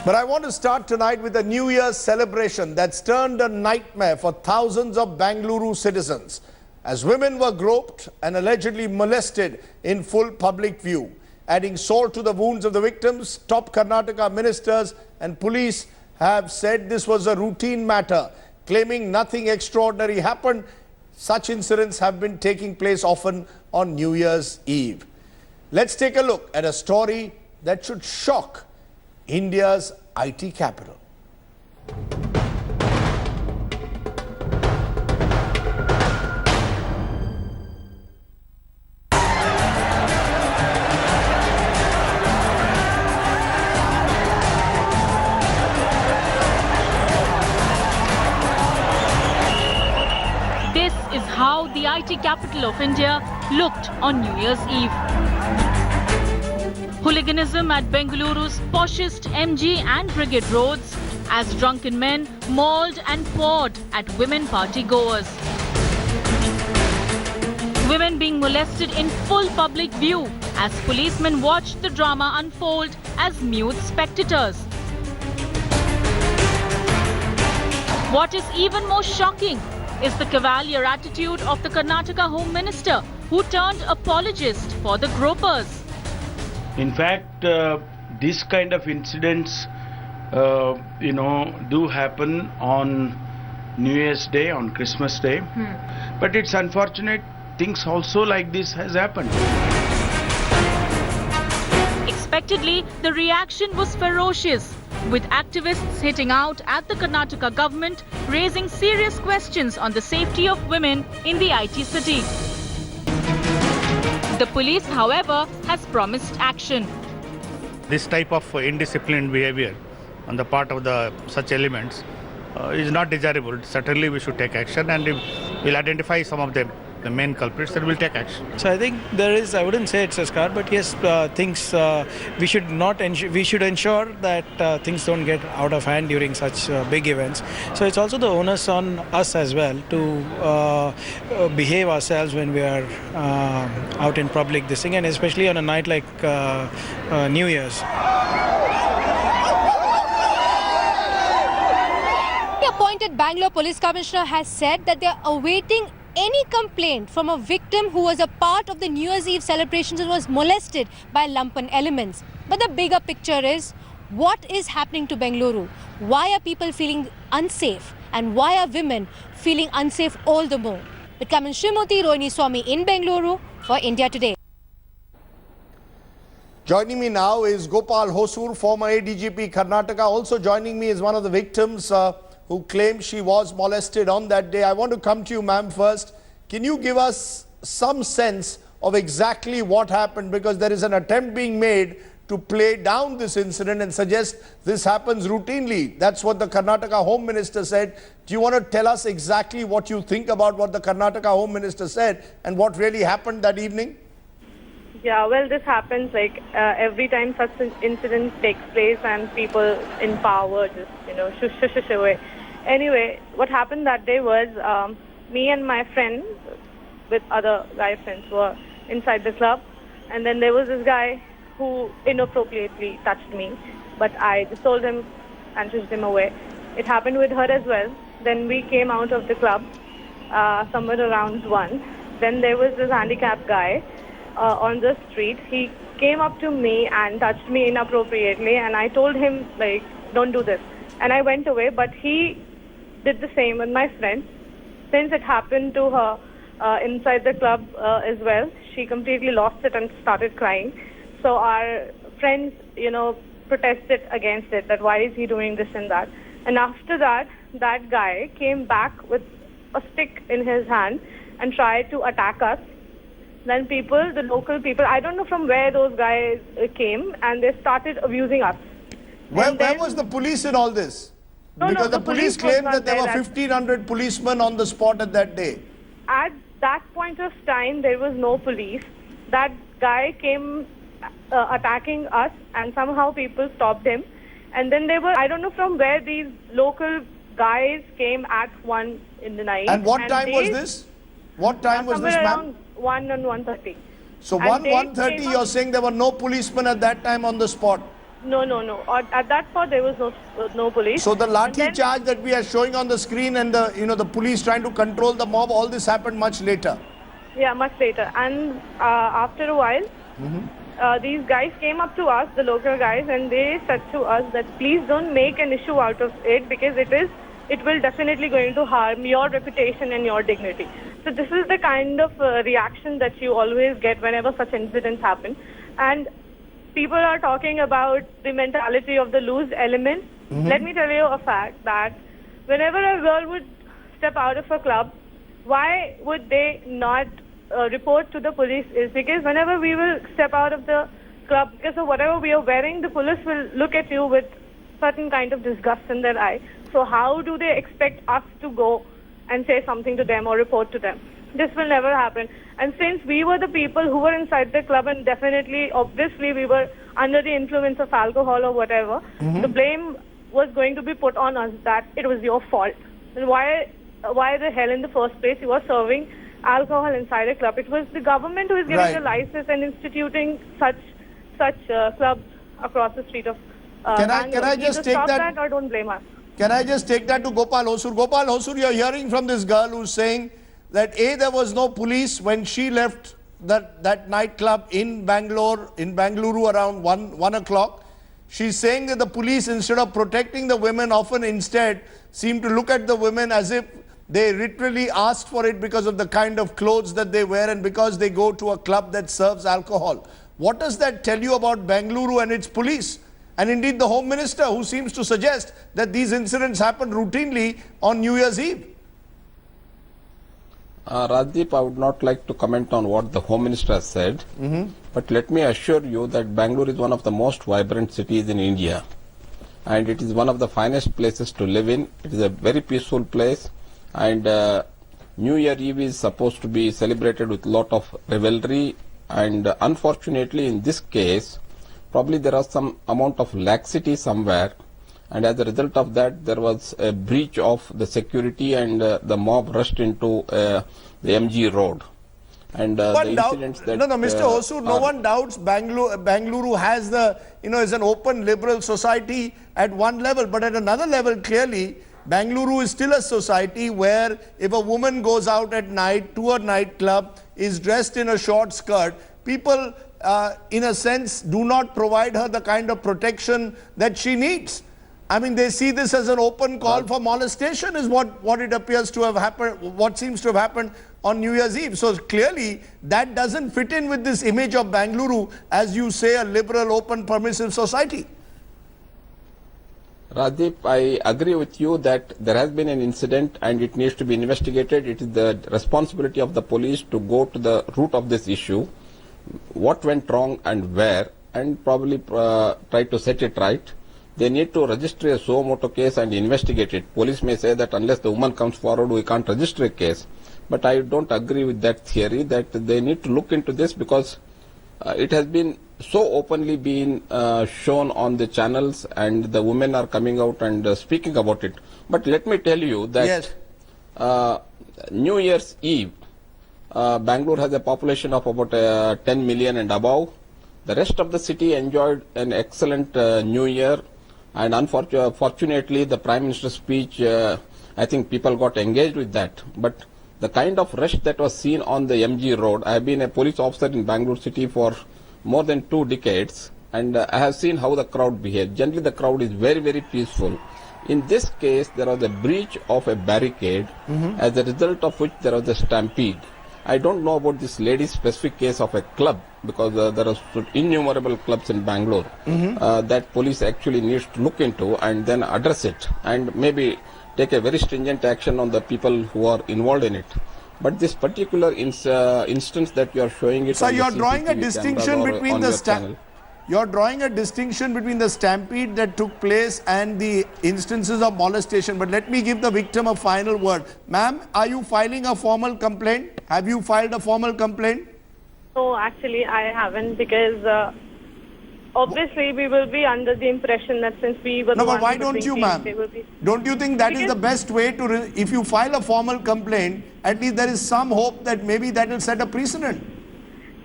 But I want to start tonight with a New Year's celebration that's turned a nightmare for thousands of Bengaluru citizens as women were groped and allegedly molested in full public view. Adding salt to the wounds of the victims, top Karnataka ministers and police have said this was a routine matter, claiming nothing extraordinary happened. Such incidents have been taking place often on New Year's Eve. Let's take a look at a story that should shock India's IT capital. This is how the IT capital of India looked on New Year's Eve. Hooliganism at Bengaluru's poshest MG and Brigade roads as drunken men mauled and pawed at women party goers. Women being molested in full public view as policemen watched the drama unfold as mute spectators. What is even more shocking is the cavalier attitude of the Karnataka Home Minister, who turned apologist for the gropers. In fact, these kind of incidents, do happen on New Year's Day, on Christmas Day. But it's unfortunate things also like this has happened. Expectedly, the reaction was ferocious, with activists hitting out at the Karnataka government, raising serious questions on the safety of women in the IT city. The police, however, has promised action. This type of indisciplined behavior on the part of such elements is not desirable. Certainly we should take action, and if we'll identify some of them, the main culprits, then we'll take action. So I think there is, I wouldn't say it's a scar, but yes, we should ensure that things don't get out of hand during such big events. So it's also the onus on us as well to behave ourselves when we are out in public this thing, and especially on a night like New Year's. The appointed Bangalore Police Commissioner has said that they are awaiting any complaint from a victim who was a part of the New Year's Eve celebrations and was molested by lumpen elements. But the bigger picture is, what is happening to Bengaluru? Why are people feeling unsafe? And why are women feeling unsafe all the more? With Kaman Srimurthy, Rohini Swami in Bengaluru for India Today. Joining me now is Gopal Hosur, former ADGP Karnataka. Also joining me is one of the victims who claimed she was molested on that day. I want to come to you, ma'am, first. Can you give us some sense of exactly what happened? Because there is an attempt being made to play down this incident and suggest this happens routinely. That's what the Karnataka Home Minister said. Do you want to tell us exactly what you think about what the Karnataka Home Minister said and what really happened that evening? Yeah, well, this happens like every time such an incident takes place and people in power just, shush away. Anyway, what happened that day was me and my friend with other guy friends were inside the club, and then there was this guy who inappropriately touched me, but I just told him and pushed him away. It happened with her as well. Then we came out of the club somewhere around 1. Then there was this handicapped guy on the street. He came up to me and touched me inappropriately, and I told him, like, don't do this. And I went away, but he did the same with my friend. Since it happened to her inside the club as well, she completely lost it and started crying. So our friends, protested against it, that why is he doing this and that. And after that, that guy came back with a stick in his hand and tried to attack us. Then the local people, I don't know from where those guys came, and they started abusing us. Where was the police in all this? Because the police claimed that there were 1,500 policemen on the spot at that day. At that point of time, there was no police. That guy came attacking us, and somehow people stopped him. And then I don't know from where these local guys came at 1 in the night. And what time was this? What time was this, ma'am? 1 and 1:30. So 1:30, you're saying there were no policemen at that time on the spot? No. At that spot, there was no police. So the And lathi then- charge that we are showing on the screen and the police trying to control the mob, all this happened much later. Yeah, much later. And after a while, these guys came up to us, the local guys, and they said to us that please don't make an issue out of it because it will definitely going to harm your reputation and your dignity. So this is the kind of reaction that you always get whenever such incidents happen. And people are talking about the mentality of the loose element. Let me tell you a fact that whenever a girl would step out of a club, why would they not report to the police? Is because whenever we will step out of the club, because of whatever we are wearing, the police will look at you with certain kind of disgust in their eye. So how do they expect us to go and say something to them or report to them? This will never happen. And since we were the people who were inside the club, and definitely, obviously, we were under the influence of alcohol or whatever, the blame was going to be put on us that it was your fault. And why the hell in the first place you were serving alcohol inside a club? It was the government who is giving the license and instituting such clubs across the street of Bangalore. Can I just Either take stop that? or don't blame us. Can I just take that to Gopal Hosur? Gopal Hosur, you're hearing from this girl who's saying that there was no police when she left that nightclub in Bangalore, in Bengaluru around 1 o'clock. She's saying that the police, instead of protecting the women, often instead seem to look at the women as if they literally asked for it because of the kind of clothes that they wear and because they go to a club that serves alcohol. What does that tell you about Bengaluru and its police? And indeed the Home Minister, who seems to suggest that these incidents happen routinely on New Year's Eve. Rajdeep, I would not like to comment on what the Home Minister has said, but let me assure you that Bangalore is one of the most vibrant cities in India, and it is one of the finest places to live in. It is a very peaceful place, and New Year Eve is supposed to be celebrated with a lot of revelry, and unfortunately in this case, probably there was some amount of laxity somewhere, and as a result of that there was a breach of the security, and the mob rushed into the MG road. And the incidents that Mr. Hosur, no one doubts Bengaluru has is an open liberal society at one level, but at another level clearly Bengaluru is still a society where if a woman goes out at night to a nightclub, is dressed in a short skirt, people in a sense do not provide her the kind of protection that she needs. I mean, they see this as an open call for molestation is what it appears to have happened, what seems to have happened on New Year's Eve. So clearly that doesn't fit in with this image of Bengaluru, as you say, a liberal, open, permissive society. Rajdeep, I agree with you that there has been an incident and it needs to be investigated. It is the responsibility of the police to go to the root of this issue, what went wrong and where, and probably try to set it right. They need to register a suo motu case and investigate it. Police may say that unless the woman comes forward, we can't register a case. But I don't agree with that theory, that they need to look into this, because it has been so openly been shown on the channels, and the women are coming out and speaking about it. But let me tell you that New Year's Eve, Bangalore has a population of about 10 million and above. The rest of the city enjoyed an excellent New Year, and unfortunately the Prime Minister's speech, I think people got engaged with that. But the kind of rush that was seen on the MG road, I have been a police officer in Bangalore city for more than 2 decades, and I have seen how the crowd behaves. Generally the crowd is very, very peaceful. In this case there was a breach of a barricade, as a result of which there was a stampede. I don't know about this lady's specific case of a club, because there are innumerable clubs in Bangalore that police actually needs to look into and then address it, and maybe take a very stringent action on the people who are involved in it. But this particular instance that you are showing it, so on you're the drawing a CCTV distinction camera between the you're drawing a distinction between the stampede that took place and the instances of molestation. But let me give the victim a final word. Ma'am, are you filing a formal complaint? Have you filed a formal complaint? No, actually I haven't, because obviously we will be under the impression that since we were No, but why don't you, ma'am? Don't you think that is the best way to, if you file a formal complaint, at least there is some hope that maybe that will set a precedent?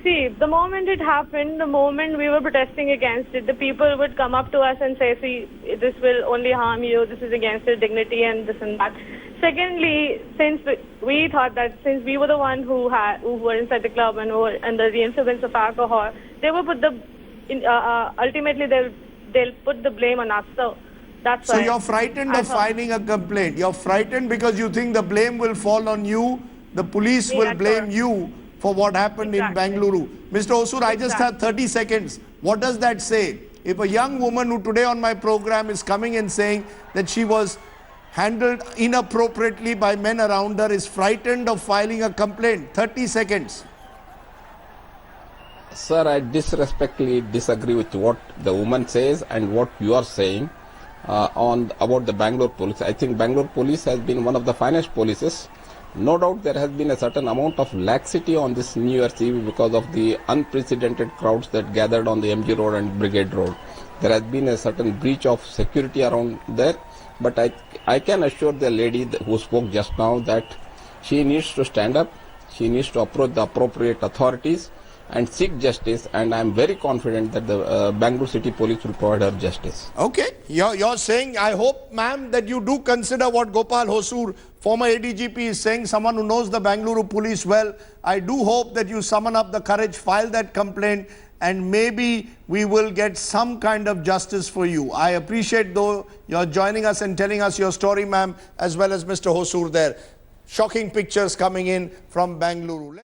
See, the moment it happened, the moment we were protesting against it, the people would come up to us and say, see, this will only harm you, this is against your dignity and this and that. Secondly, since we thought that since we were the one who were inside the club and who were under the influence of alcohol, they will put ultimately they'll put the blame on us. So that's why. So you're frightened of filing a complaint. You're frightened because you think the blame will fall on you. The police will blame you for what happened in Bengaluru. Mr. Hosur, I just have 30 seconds. What does that say? If a young woman who today on my program is coming and saying that she was handled inappropriately by men around her, is frightened of filing a complaint. 30 seconds. Sir, I disrespectfully disagree with what the woman says and what you are saying about the Bangalore police. I think Bangalore police has been one of the finest polices. No doubt there has been a certain amount of laxity on this New Year's Eve because of the unprecedented crowds that gathered on the MG Road and Brigade Road. There has been a certain breach of security around there, but I can assure the lady who spoke just now that she needs to stand up, she needs to approach the appropriate authorities and seek justice, and I am very confident that the Bangalore City Police will provide her justice. Okay, you're saying, I hope, ma'am, that you do consider what Gopal Hosur, former ADGP, is saying, someone who knows the Bengaluru police well. I do hope that you summon up the courage, file that complaint, and maybe we will get some kind of justice for you. I appreciate, though, you're joining us and telling us your story, ma'am, as well as Mr. Hosur there. Shocking pictures coming in from Bengaluru.